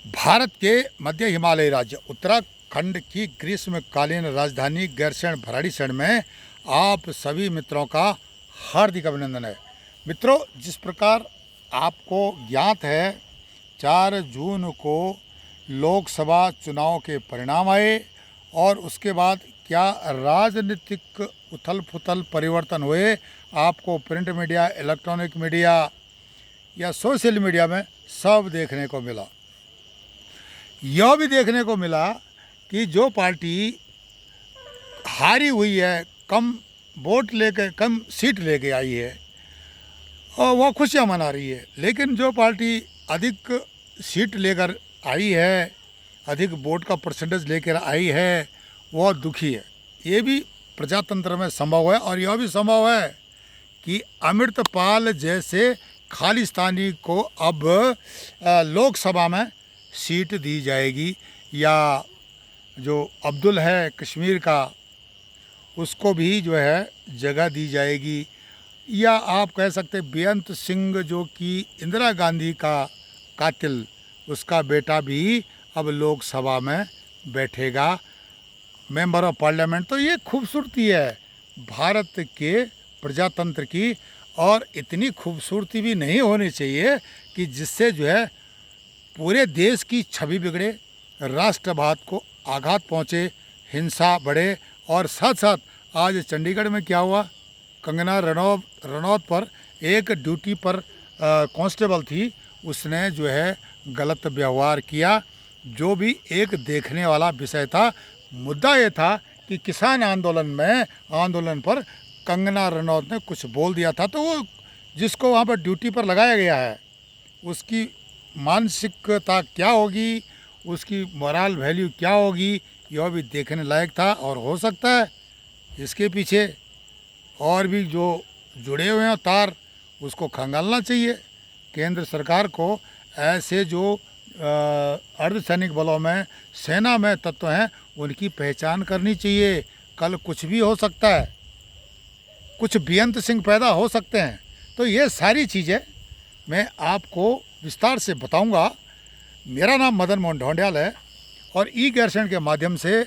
भारत के मध्य हिमालयी राज्य उत्तराखंड की ग्रीष्मकालीन राजधानी गैरसैंण भराड़ीसैंण में आप सभी मित्रों का हार्दिक अभिनंदन है। मित्रों, जिस प्रकार आपको ज्ञात है, 4 जून को लोकसभा चुनाव के परिणाम आए और उसके बाद क्या राजनीतिक उथल पुथल परिवर्तन हुए, आपको प्रिंट मीडिया, इलेक्ट्रॉनिक मीडिया या सोशल मीडिया में सब देखने को मिला। यह भी देखने को मिला कि जो पार्टी हारी हुई है, कम वोट लेके, कम सीट लेके आई है, और वह खुशियाँ मना रही है, लेकिन जो पार्टी अधिक सीट लेकर आई है, अधिक वोट का परसेंटेज लेकर आई है, वह दुखी है। ये भी प्रजातंत्र में संभव है। और यह भी संभव है कि अमृतपाल जैसे खालिस्तानी को अब लोकसभा में सीट दी जाएगी, या जो अब्दुल है कश्मीर का, उसको भी जो है जगह दी जाएगी, या आप कह सकते बेअंत सिंह जो कि इंदिरा गांधी का कातिल, उसका बेटा भी अब लोकसभा में बैठेगा, मेंबर ऑफ पार्लियामेंट। तो ये खूबसूरती है भारत के प्रजातंत्र की, और इतनी खूबसूरती भी नहीं होनी चाहिए कि जिससे जो है पूरे देश की छवि बिगड़े, राष्ट्रवाद को आघात पहुँचे, हिंसा बढ़े। और साथ साथ आज चंडीगढ़ में क्या हुआ, कंगना रनौत पर एक ड्यूटी पर कांस्टेबल थी, उसने जो है गलत व्यवहार किया, जो भी एक देखने वाला विषय था। मुद्दा ये था कि किसान आंदोलन पर कंगना रनौत ने कुछ बोल दिया था, तो वो जिसको वहाँ पर ड्यूटी पर लगाया गया है, उसकी मानसिकता क्या होगी, उसकी मोरल वैल्यू क्या होगी, यह भी देखने लायक था। और हो सकता है इसके पीछे और भी जो जुड़े हुए हैं तार, उसको खंगालना चाहिए। केंद्र सरकार को ऐसे जो अर्धसैनिक बलों में, सेना में तत्व हैं, उनकी पहचान करनी चाहिए। कल कुछ भी हो सकता है, कुछ बेअंत सिंह पैदा हो सकते हैं। तो ये सारी चीज़ें मैं आपको विस्तार से बताऊंगा। मेरा नाम मदन मोहन ढोंडियाल है और ई गैरसैंण के माध्यम से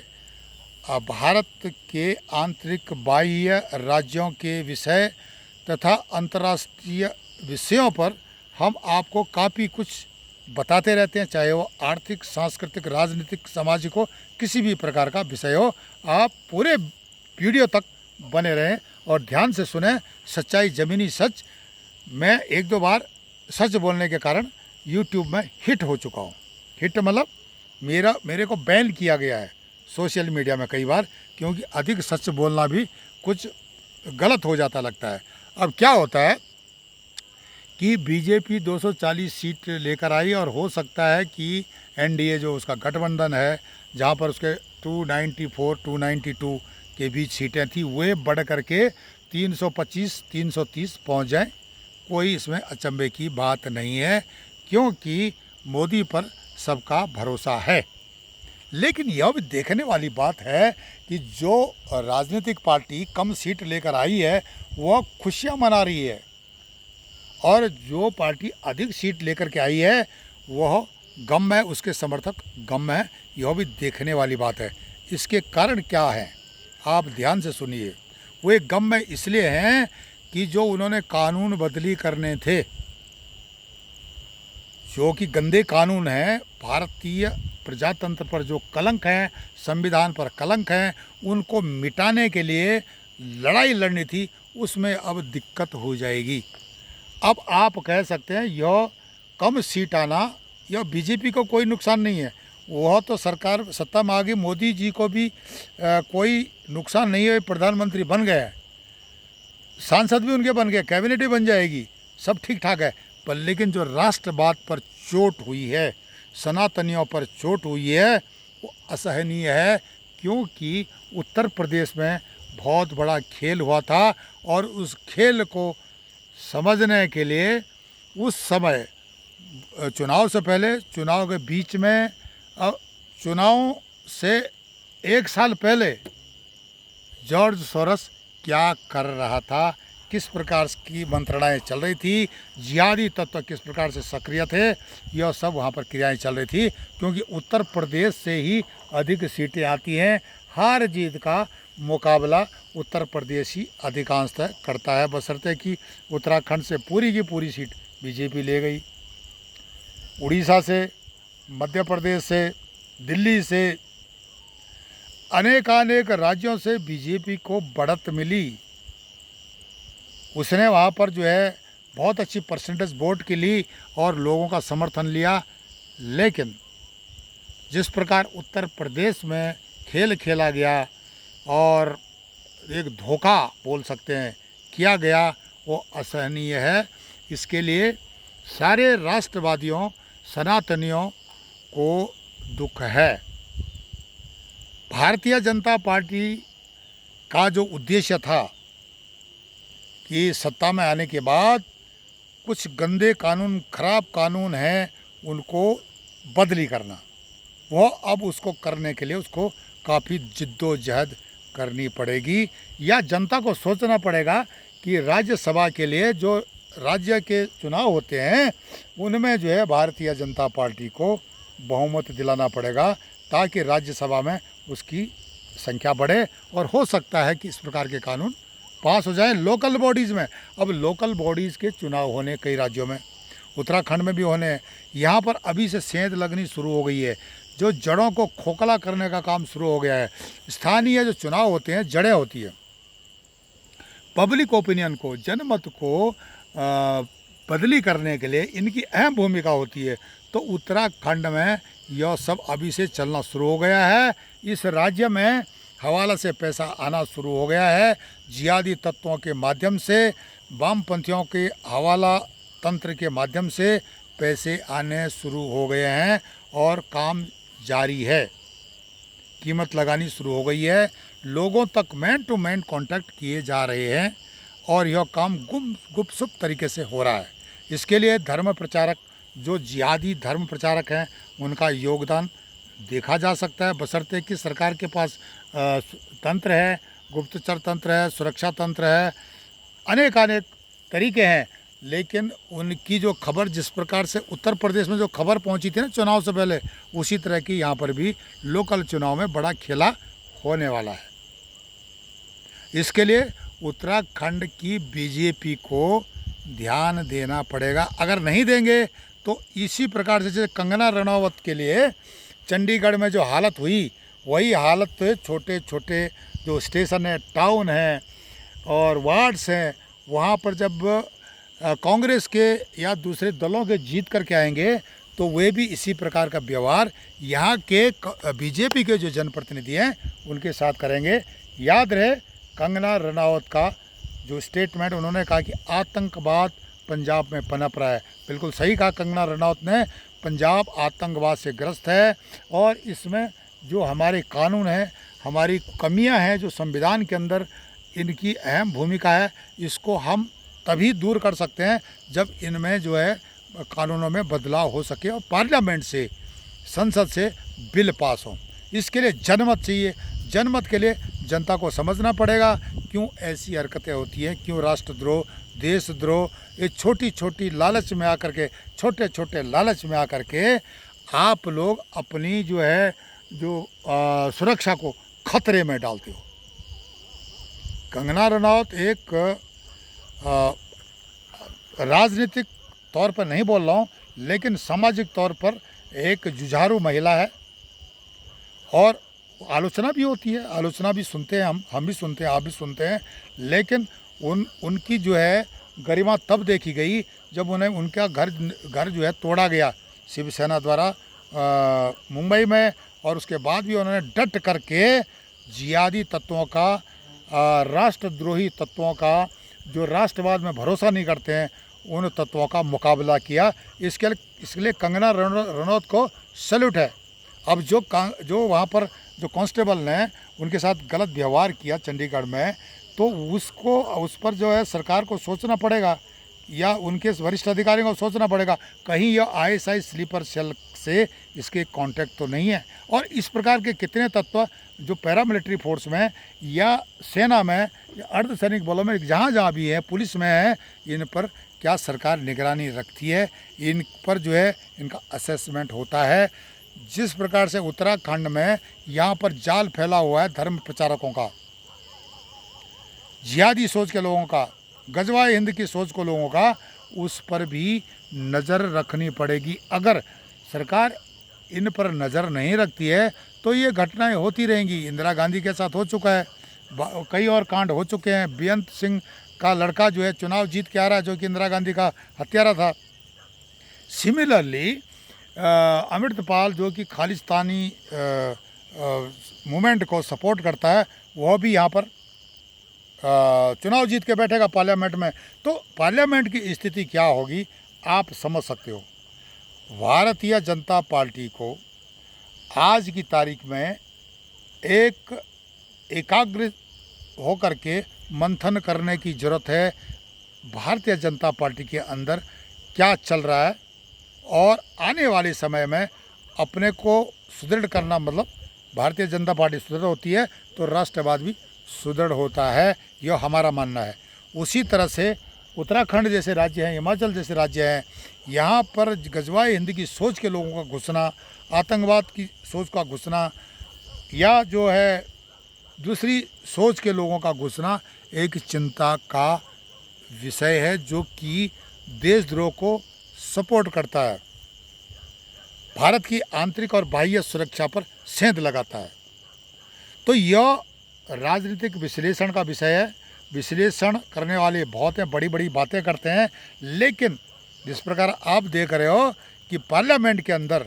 भारत के आंतरिक बाह्य राज्यों के विषय तथा अंतर्राष्ट्रीय विषयों पर हम आपको काफ़ी कुछ बताते रहते हैं, चाहे वो आर्थिक, सांस्कृतिक, राजनीतिक, सामाजिक हो, किसी भी प्रकार का विषय हो। आप पूरे वीडियो तक बने रहें और ध्यान से सुने। सच्चाई, ज़मीनी सच। मैं 1-2 बार सच बोलने के कारण यूट्यूब में हिट हो चुका हूँ। हिट मतलब मेरे को बैन किया गया है सोशल मीडिया में कई बार, क्योंकि अधिक सच बोलना भी कुछ गलत हो जाता लगता है। अब क्या होता है कि बीजेपी 240 सीट लेकर आई, और हो सकता है कि एनडीए जो उसका गठबंधन है, जहाँ पर उसके 294, 292 के बीच सीटें थी, वे बढ़ करके 325, 330 पहुँच जाएँ। कोई इसमें अचंभे की बात नहीं है, क्योंकि मोदी पर सबका भरोसा है। लेकिन यह भी देखने वाली बात है कि जो राजनीतिक पार्टी कम सीट लेकर आई है, वह खुशियां मना रही है, और जो पार्टी अधिक सीट लेकर के आई है, वह गम है, उसके समर्थक गम है। यह भी देखने वाली बात है। इसके कारण क्या है, आप ध्यान से सुनिए। वे गम में इसलिए हैं कि जो उन्होंने कानून बदली करने थे, जो कि गंदे कानून हैं, भारतीय प्रजातंत्र पर जो कलंक हैं, संविधान पर कलंक हैं, उनको मिटाने के लिए लड़ाई लड़नी थी। उसमें अब दिक्कत हो जाएगी। अब आप कह सकते हैं यह कम सीट आना, यह बीजेपी को कोई नुकसान नहीं है। वह तो सरकार सत्ता में आ गई, मोदी जी को भी कोई नुकसान नहीं है, प्रधानमंत्री बन गए, सांसद भी उनके बन गए, कैबिनेट भी बन जाएगी, सब ठीक ठाक है। पर लेकिन जो राष्ट्रवाद पर चोट हुई है, सनातनियों पर चोट हुई है, वो असहनीय है। क्योंकि उत्तर प्रदेश में बहुत बड़ा खेल हुआ था, और उस खेल को समझने के लिए उस समय चुनाव से पहले, चुनाव के बीच में, चुनाव से 1 साल पहले जॉर्ज सोरस क्या कर रहा था, किस प्रकार की मंत्रणाएं चल रही थी, जिहादी तत्व किस प्रकार से सक्रिय थे, यह सब वहाँ पर क्रियाएं चल रही थी। क्योंकि उत्तर प्रदेश से ही अधिक सीटें आती हैं, हार जीत का मुकाबला उत्तर प्रदेश ही अधिकांशतः करता है, बशर्ते कि उत्तराखंड से पूरी की पूरी सीट बीजेपी ले गई। उड़ीसा से, मध्य प्रदेश से, दिल्ली से, अनेकानेक राज्यों से बीजेपी को बढ़त मिली। उसने वहाँ पर जो है बहुत अच्छी परसेंटेज वोट की ली और लोगों का समर्थन लिया। लेकिन जिस प्रकार उत्तर प्रदेश में खेल खेला गया और एक धोखा बोल सकते हैं किया गया, वो असहनीय है। इसके लिए सारे राष्ट्रवादियों, सनातनियों को दुख है। भारतीय जनता पार्टी का जो उद्देश्य था कि सत्ता में आने के बाद कुछ गंदे कानून, खराब कानून हैं, उनको बदली करना, वो अब उसको करने के लिए उसको काफ़ी जिद्दोजहद करनी पड़ेगी, या जनता को सोचना पड़ेगा कि राज्यसभा के लिए जो राज्य के चुनाव होते हैं उनमें जो है भारतीय जनता पार्टी को बहुमत दिलाना पड़ेगा, ताकि राज्यसभा में उसकी संख्या बढ़े और हो सकता है कि इस प्रकार के कानून पास हो जाए लोकल बॉडीज़ में। अब लोकल बॉडीज़ के चुनाव होने कई राज्यों में, उत्तराखंड में भी होने हैं। यहाँ पर अभी से सेंध लगनी शुरू हो गई है, जो जड़ों को खोखला करने का काम शुरू हो गया है। स्थानीय जो चुनाव होते हैं, जड़ें होती है, पब्लिक ओपिनियन को, जनमत को बदली करने के लिए इनकी अहम भूमिका होती है। तो उत्तराखंड में यह सब अभी से चलना शुरू हो गया है। इस राज्य में हवाला से पैसा आना शुरू हो गया है, जिहादी तत्वों के माध्यम से, वामपंथियों के हवाला तंत्र के माध्यम से पैसे आने शुरू हो गए हैं और काम जारी है। कीमत लगानी शुरू हो गई है, लोगों तक मैन टू मैन कांटेक्ट किए जा रहे हैं और यह काम गुपचुप तरीके से हो रहा है। इसके लिए धर्म प्रचारक, जो जिहादी धर्म प्रचारक हैं, उनका योगदान देखा जा सकता है, बशर्ते कि सरकार के पास तंत्र है, गुप्तचर तंत्र है, सुरक्षा तंत्र है, अनेक तरीके हैं। लेकिन उनकी जो खबर, जिस प्रकार से उत्तर प्रदेश में जो खबर पहुंची थी ना चुनाव से पहले, उसी तरह की यहाँ पर भी लोकल चुनाव में बड़ा खेला होने वाला है। इसके लिए उत्तराखंड की बीजेपी को ध्यान देना पड़ेगा। अगर नहीं देंगे तो इसी प्रकार से जैसे कंगना रनौत के लिए चंडीगढ़ में जो हालत हुई, वही हालत छोटे छोटे जो स्टेशन है, टाउन है और वार्ड्स हैं, वहाँ पर जब कांग्रेस के या दूसरे दलों के जीत करके आएंगे तो वे भी इसी प्रकार का व्यवहार यहाँ के बीजेपी के जो जनप्रतिनिधि हैं उनके साथ करेंगे। याद रहे कंगना रनौत का जो स्टेटमेंट, उन्होंने कहा कि आतंकवाद पंजाब में पनप रहा है। बिल्कुल सही कहा कंगना रनौत ने, पंजाब आतंकवाद से ग्रस्त है और इसमें जो हमारे कानून हैं, हमारी कमियां हैं जो संविधान के अंदर, इनकी अहम भूमिका है। इसको हम तभी दूर कर सकते हैं जब इनमें जो है कानूनों में बदलाव हो सके और पार्लियामेंट से, संसद से बिल पास हो। इसके लिए जनमत चाहिए। जनमत के लिए जनता को समझना पड़ेगा क्यों ऐसी हरकतें होती हैं, क्यों राष्ट्रद्रोह, देशद्रोह, ये छोटी छोटी लालच में आकर के, छोटे छोटे लालच में आकर के आप लोग अपनी जो है सुरक्षा को खतरे में डालते हो। कंगना रनौत एक राजनीतिक तौर पर नहीं बोल रहा हूँ, लेकिन सामाजिक तौर पर एक जुझारू महिला है और आलोचना भी होती है, आलोचना भी सुनते हैं, हम भी सुनते हैं, आप भी सुनते हैं। लेकिन उनकी जो है गरिमा तब देखी गई जब उन्हें उनका घर जो है तोड़ा गया शिवसेना द्वारा मुंबई में, और उसके बाद भी उन्होंने डट करके जिहादी तत्वों का, राष्ट्रद्रोही तत्वों का, जो राष्ट्रवाद में भरोसा नहीं करते हैं, उन तत्वों का मुकाबला किया। इसके लिए कंगना रनौत को सैल्यूट है। अब जो वहाँ पर जो कांस्टेबल ने उनके साथ गलत व्यवहार किया चंडीगढ़ में, तो उस पर जो है सरकार को सोचना पड़ेगा या उनके वरिष्ठ अधिकारियों को सोचना पड़ेगा, कहीं यह आईएसआई स्लीपर सेल से इसके कांटेक्ट तो नहीं है। और इस प्रकार के कितने तत्व जो पैरामिलिट्री फोर्स में या सेना में अर्धसैनिक बलों में जहाँ जहाँ भी है, पुलिस में है, इन पर क्या सरकार निगरानी रखती है, इन पर जो है इनका असेसमेंट होता है। जिस प्रकार से उत्तराखंड में यहाँ पर जाल फैला हुआ है धर्म प्रचारकों का, जिहादी सोच के लोगों का, गजवाए हिंद की सोच को लोगों का, उस पर भी नज़र रखनी पड़ेगी। अगर सरकार इन पर नज़र नहीं रखती है तो ये घटनाएं होती रहेंगी। इंदिरा गांधी के साथ हो चुका है, कई और कांड हो चुके हैं। बेअंत सिंह का लड़का जो है चुनाव जीत के आ रहा है, जो कि इंदिरा गांधी का हत्यारा था। सिमिलरली अमृतपाल जो कि खालिस्तानी मूवमेंट को सपोर्ट करता है, वह भी यहाँ पर चुनाव जीत के बैठेगा पार्लियामेंट में। तो पार्लियामेंट की स्थिति क्या होगी आप समझ सकते हो। भारतीय जनता पार्टी को आज की तारीख में एक एकाग्र होकर के मंथन करने की ज़रूरत है। भारतीय जनता पार्टी के अंदर क्या चल रहा है और आने वाले समय में अपने को सुदृढ़ करना, मतलब भारतीय जनता पार्टी सुदृढ़ होती है तो राष्ट्रवाद भी सुदृढ़ होता है, यह हमारा मानना है। उसी तरह से उत्तराखंड जैसे राज्य हैं, हिमाचल जैसे राज्य हैं, यहाँ पर गजवाए हिंद की सोच के लोगों का घुसना, आतंकवाद की सोच का घुसना, या जो है दूसरी सोच के लोगों का घुसना एक चिंता का विषय है, जो कि देशद्रोह को सपोर्ट करता है, भारत की आंतरिक और बाह्य सुरक्षा पर सेंध लगाता है। तो यह राजनीतिक विश्लेषण का विषय है। विश्लेषण करने वाले बहुत हैं, बड़ी बड़ी बातें करते हैं, लेकिन जिस प्रकार आप देख रहे हो कि पार्लियामेंट के अंदर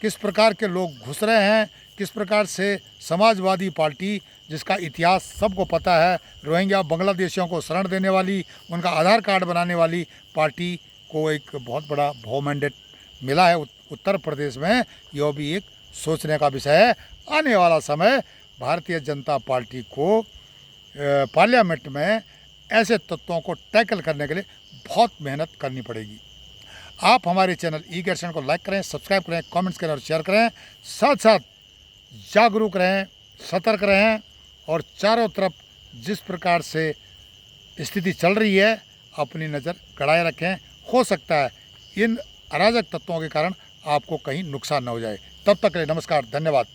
किस प्रकार के लोग घुस रहे हैं, किस प्रकार से समाजवादी पार्टी, जिसका इतिहास सबको पता है, रोहिंग्या बांग्लादेशियों को शरण देने वाली, उनका आधार कार्ड बनाने वाली पार्टी को एक बहुत बड़ा भो मैंडेट मिला है उत्तर प्रदेश में। यह भी एक सोचने का विषय है। आने वाला समय भारतीय जनता पार्टी को पार्लियामेंट में ऐसे तत्वों को टैकल करने के लिए बहुत मेहनत करनी पड़ेगी। आप हमारे चैनल ई गर्शन को लाइक करें, सब्सक्राइब करें, कमेंट्स करें और शेयर करें। साथ साथ जागरूक रहें, सतर्क रहें और चारों तरफ जिस प्रकार से स्थिति चल रही है अपनी नज़र गड़ाए रखें। हो सकता है इन अराजक तत्वों के कारण आपको कहीं नुकसान न हो जाए। तब तक के लिए नमस्कार, धन्यवाद।